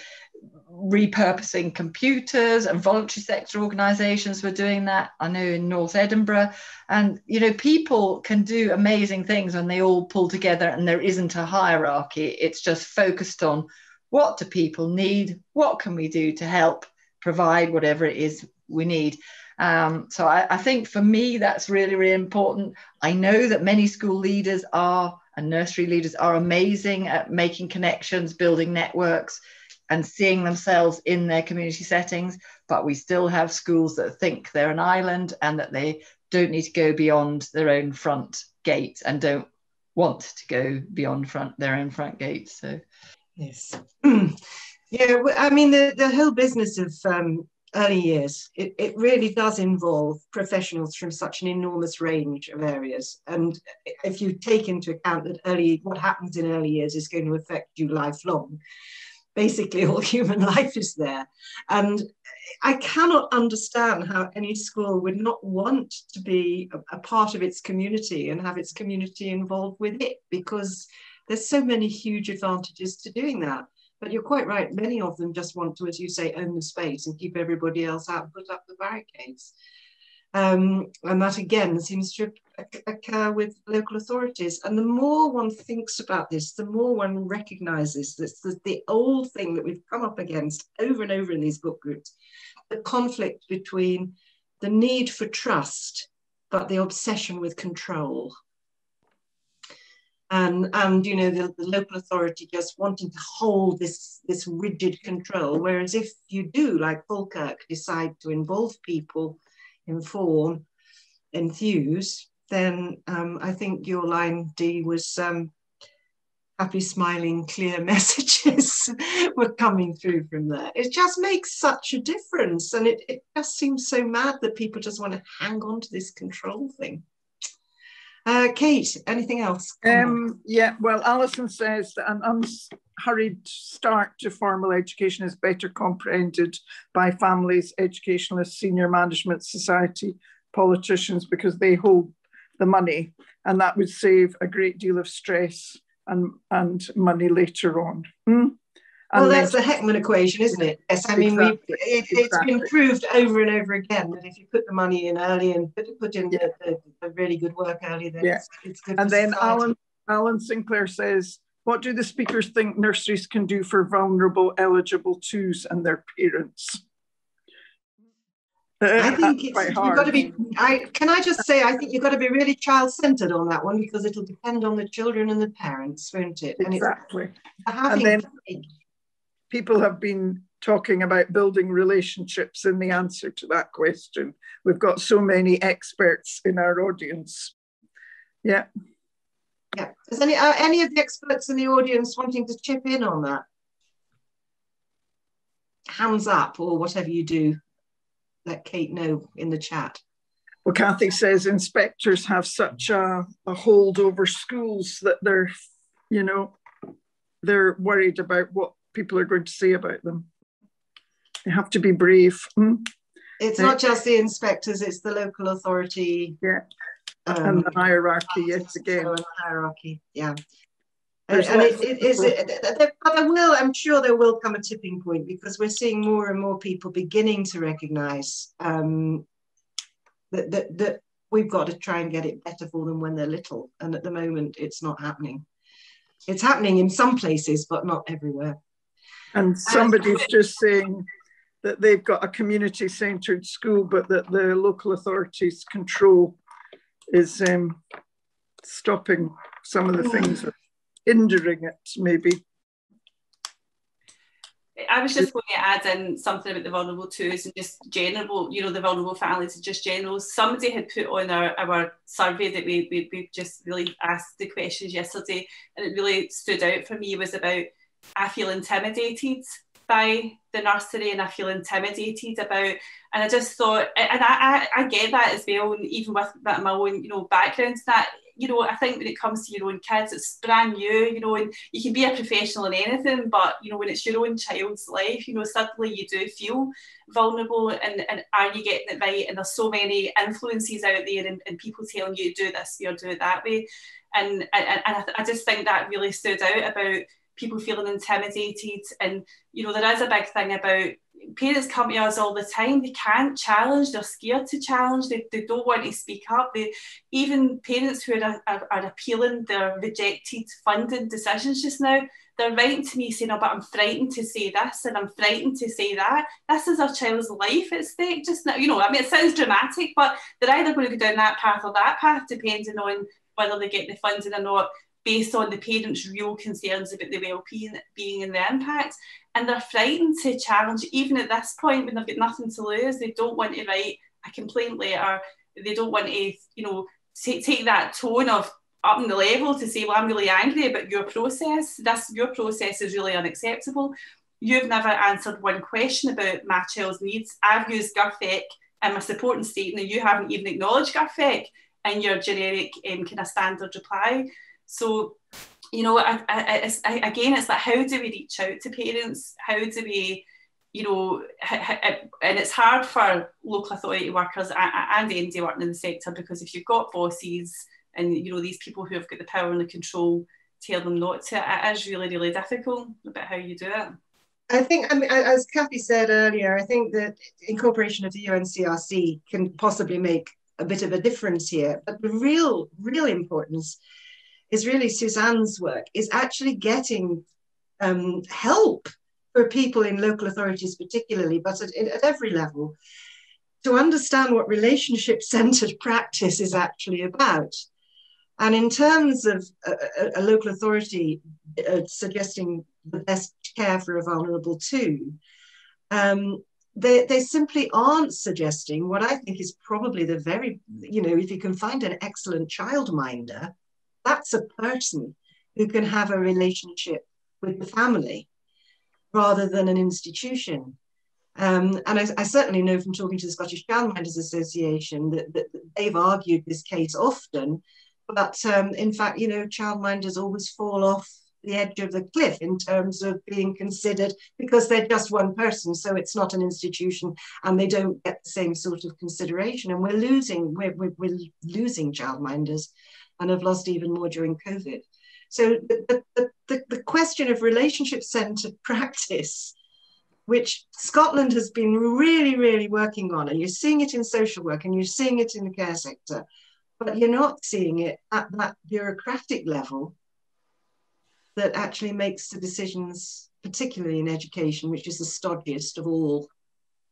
repurposing computers, and voluntary sector organisations were doing that, I know, in North Edinburgh. And, you know, people can do amazing things when they all pull together and there isn't a hierarchy. It's just focused on what do people need, what can we do to help provide whatever it is we need. So I think for me that's really, really important. I know that many school leaders and nursery leaders are amazing at making connections, building networks, and seeing themselves in their community settings, but we still have schools that think they're an island and that they don't need to go beyond their own front gate, and don't want to go beyond their own front gate. So yes. Yeah, I mean, the whole business of early years, it really does involve professionals from such an enormous range of areas. And if you take into account that what happens in early years is going to affect you lifelong, basically all human life is there. And I cannot understand how any school would not want to be a part of its community and have its community involved with it, because there's so many huge advantages to doing that. But you're quite right, many of them just want to, as you say, own the space and keep everybody else out and put up the barricades. And that again seems to occur with local authorities. And the more one thinks about this, the more one recognizes this, the old thing that we've come up against over and over in these book groups, the conflict between the need for trust, but the obsession with control. And you know, the local authority just wanting to hold this rigid control. Whereas if you do, like Falkirk, decide to involve people, inform, enthuse, then I think your line, Dee, was happy, smiling, clear messages were coming through from there. It just makes such a difference. And it just seems so mad that people just want to hang on to this control thing. Kate, anything else? Yeah, well, Alison says that an unhurried start to formal education is better comprehended by families, educationalists, senior management, society, politicians, because they hold the money, and that would save a great deal of stress and money later on. Well, that's the Heckman equation, isn't it? Yes, I mean, exactly, it's been proved over and over again that if you put the money in early and put in the really good work early, then it's good. And then Alan Sinclair says, what do the speakers think nurseries can do for vulnerable eligible twos and their parents? I think you've got to be, can I just say, I think you've got to be really child-centered on that one, because it'll depend on the children and the parents, won't it? Exactly. And then people have been talking about building relationships in the answer to that question. We've got so many experts in our audience. Yeah. Yeah. Is any of the experts in the audience wanting to chip in on that? Hands up, or whatever you do. Let Kate know in the chat. Well, Kathy says inspectors have such a hold over schools that they're worried about what people are going to say about them. They have to be brave. It's not just the inspectors, it's the local authority. Yeah. And the hierarchy, yes, again. And the hierarchy, yeah. And I'm sure there will come a tipping point, because we're seeing more and more people beginning to recognise that we've got to try and get it better for them when they're little. And at the moment, it's not happening. It's happening in some places, but not everywhere. And somebody's just saying that they've got a community-centred school, but that the local authorities' control is stopping some of the things, or hindering it, maybe. I was just going to add in something about the vulnerable twos and just general, the vulnerable families and just general. Somebody had put on our survey that we just really asked the questions yesterday, and it really stood out for me, was about, I feel intimidated by the nursery, and I feel intimidated about, and I just thought, and I get that as well, and even with my own, background, that, I think when it comes to your own kids, it's brand new, and you can be a professional in anything, but, when it's your own child's life, suddenly you do feel vulnerable, and are you getting it right? And there's so many influences out there, and people telling you do this way or do it that way. And I just think that really stood out about people feeling intimidated. And, there is a big thing about parents come to us all the time. They can't challenge, they're scared to challenge, they don't want to speak up. Even parents who are appealing their rejected funding decisions just now, they're writing to me saying, "Oh, but I'm frightened to say this, and I'm frightened to say that. This is our child's life at stake just now." It sounds dramatic, but they're either going to go down that path or that path, depending on whether they get the funding or not, based on the parents' real concerns about the well-being and the impact. And they're frightened to challenge, even at this point when they've got nothing to lose. They don't want to write a complaint letter. They don't want to, take that tone of up in the level to say, "Well, I'm really angry about your process. Your process is really unacceptable. You've never answered one question about my child's needs. I've used GIRFEC in my supporting statement, and you haven't even acknowledged GIRFEC in your generic kind of standard reply." So, it's like, how do we reach out to parents? How do we, and it's hard for local authority workers and ND working in the sector, because if you've got bosses and, these people who have got the power and the control tell them not to, it is really, really difficult about how you do it. I think, as Kathy said earlier, I think that incorporation of the UNCRC can possibly make a bit of a difference here. But the real importance is really Suzanne's work, is actually getting help for people in local authorities particularly, but at every level, to understand what relationship-centred practice is actually about. And in terms of a local authority suggesting the best care for a vulnerable two, they simply aren't suggesting what I think is probably the very, if you can find an excellent childminder, that's a person who can have a relationship with the family rather than an institution. And I certainly know from talking to the Scottish Childminders Association that they've argued this case often, but in fact, childminders always fall off the edge of the cliff in terms of being considered, because they're just one person, so it's not an institution, and they don't get the same sort of consideration. And we're losing childminders, and have lost even more during COVID. So the question of relationship-centred practice, which Scotland has been really, really working on, and you're seeing it in social work and you're seeing it in the care sector, but you're not seeing it at that bureaucratic level that actually makes the decisions, particularly in education, which is the stodgiest of all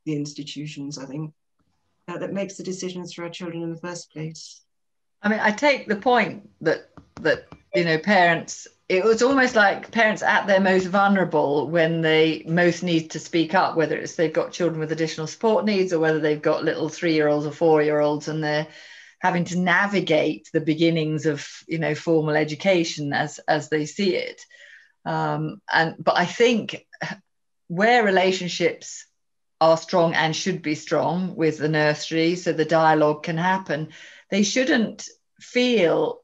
the institutions, I think, that makes the decisions for our children in the first place. I mean, I take the point that parents, it was almost like parents at their most vulnerable when they most need to speak up, whether it's they've got children with additional support needs or whether they've got little 3-year-olds or 4-year-olds and they're having to navigate the beginnings of, formal education as they see it. But I think where relationships are strong and should be strong with the nursery so the dialogue can happen. They shouldn't feel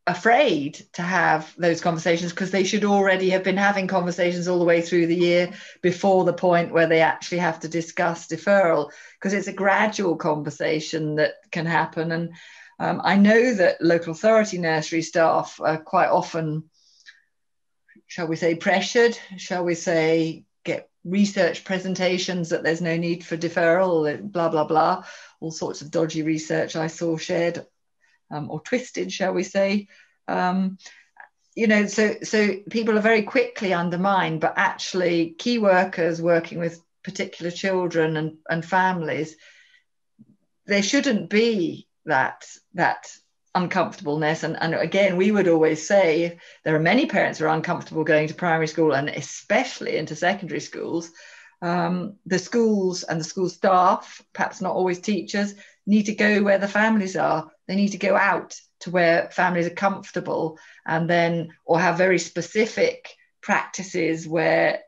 afraid to have those conversations, because they should already have been having conversations all the way through the year before the point where they actually have to discuss deferral, because it's a gradual conversation that can happen. And I know that local authority nursery staff are quite often, shall we say, pressured, shall we say, get research presentations that there's no need for deferral, blah, blah, blah, all sorts of dodgy research I saw shared, or twisted, shall we say. You know, so people are very quickly undermined, but actually key workers working with particular children and families, there shouldn't be that uncomfortableness. And again, we would always say there are many parents who are uncomfortable going to primary school and especially into secondary schools. The schools and the school staff, perhaps not always teachers, need to go where the families are. They need to go out to where families are comfortable, and then, or have very specific practices where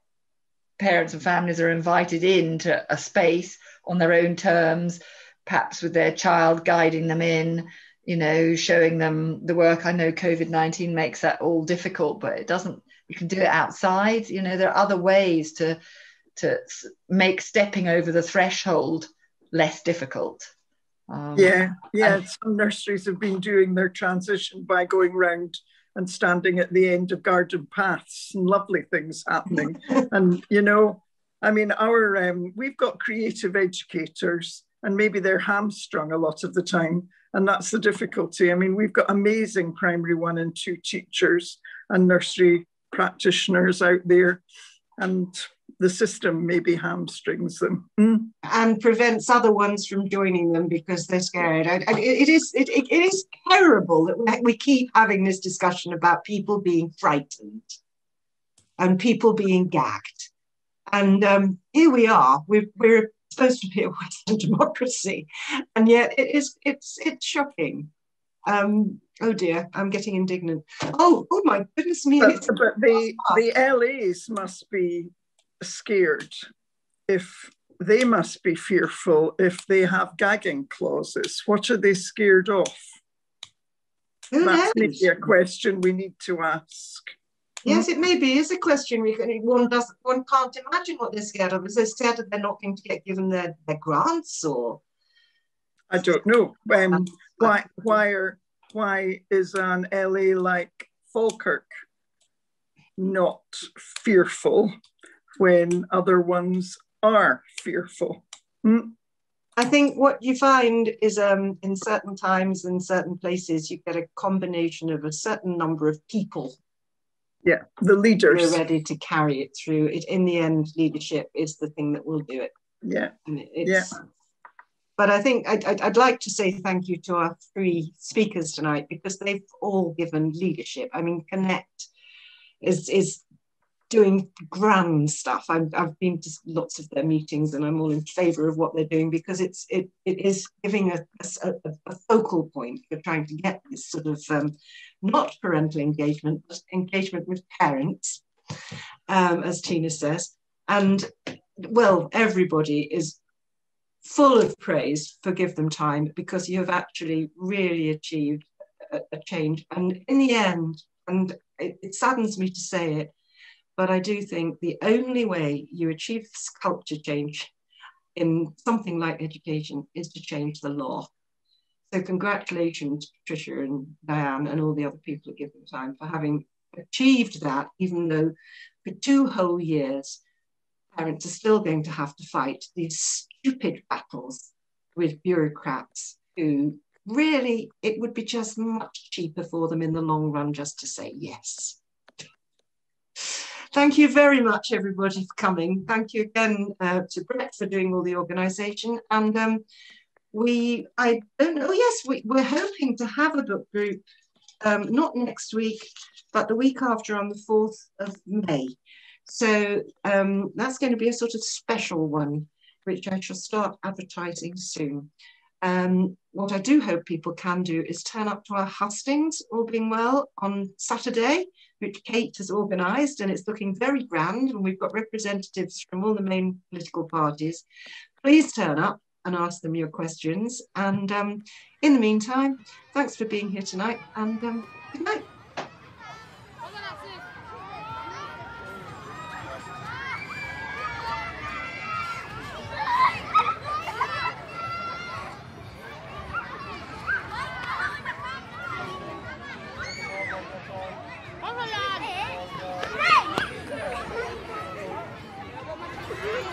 parents and families are invited into a space on their own terms, perhaps with their child guiding them in, you know, showing them the work. I know COVID-19 makes that all difficult, but it doesn't, you can do it outside. You know, there are other ways to make stepping over the threshold less difficult. Some nurseries have been doing their transition by going round and standing at the end of garden paths, and lovely things happening. And, you know, I mean, we've got creative educators, and maybe they're hamstrung a lot of the time. And that's the difficulty. I mean, we've got amazing primary 1 and 2 teachers and nursery practitioners out there, and the system maybe hamstrings them. And prevents other ones from joining them because they're scared. It is terrible that we keep having this discussion about people being frightened and people being gagged. And here we are. We're supposed to be a Western democracy, and yet it's shocking. Oh dear, I'm getting indignant. Oh my goodness me! But the LAs must be scared, if they must be fearful if they have gagging clauses. What are they scared of? That's maybe a question we need to ask. Yes, it maybe is a question one can't imagine what they're scared of. Is they scared that they're not going to get given their grants, or I don't know. Why is an LA like Falkirk not fearful when other ones are fearful? I think what you find is in certain times, in certain places, you get a combination of a certain number of people. Yeah, the leaders. Who are ready to carry it through. In the end, leadership is the thing that will do it. Yeah. But I think I'd like to say thank you to our 3 speakers tonight, because they've all given leadership. I mean, Connect is doing grand stuff. I've been to lots of their meetings, and I'm all in favour of what they're doing, because it is giving a focal point for trying to get this sort of not parental engagement, but engagement with parents, as Tina says. And well, everybody is full of praise for Give Them Time, because you have actually really achieved a change. And in the end, and it saddens me to say it, but I do think the only way you achieve this culture change in something like education is to change the law. So congratulations, Patricia and Diane and all the other people at Give Them Time for having achieved that, even though for 2 whole years, parents are still going to have to fight these stupid battles with bureaucrats who really, it would be just much cheaper for them in the long run just to say yes. Thank you very much, everybody, for coming. Thank you again to Brett for doing all the organisation. And we're hoping to have a book group, not next week, but the week after, on the 4th of May. So that's going to be a sort of special one, which I shall start advertising soon. what I do hope people can do is turn up to our hustings, all being well, on Saturday, which Kate has organised, and it's looking very grand, and we've got representatives from all the main political parties. Please turn up and ask them your questions. And in the meantime, thanks for being here tonight, and good night.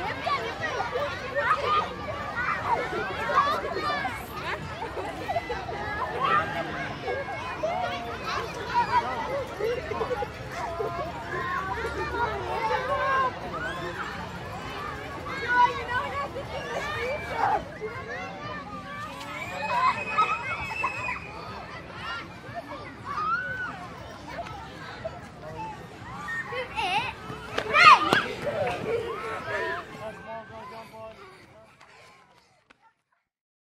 Hey!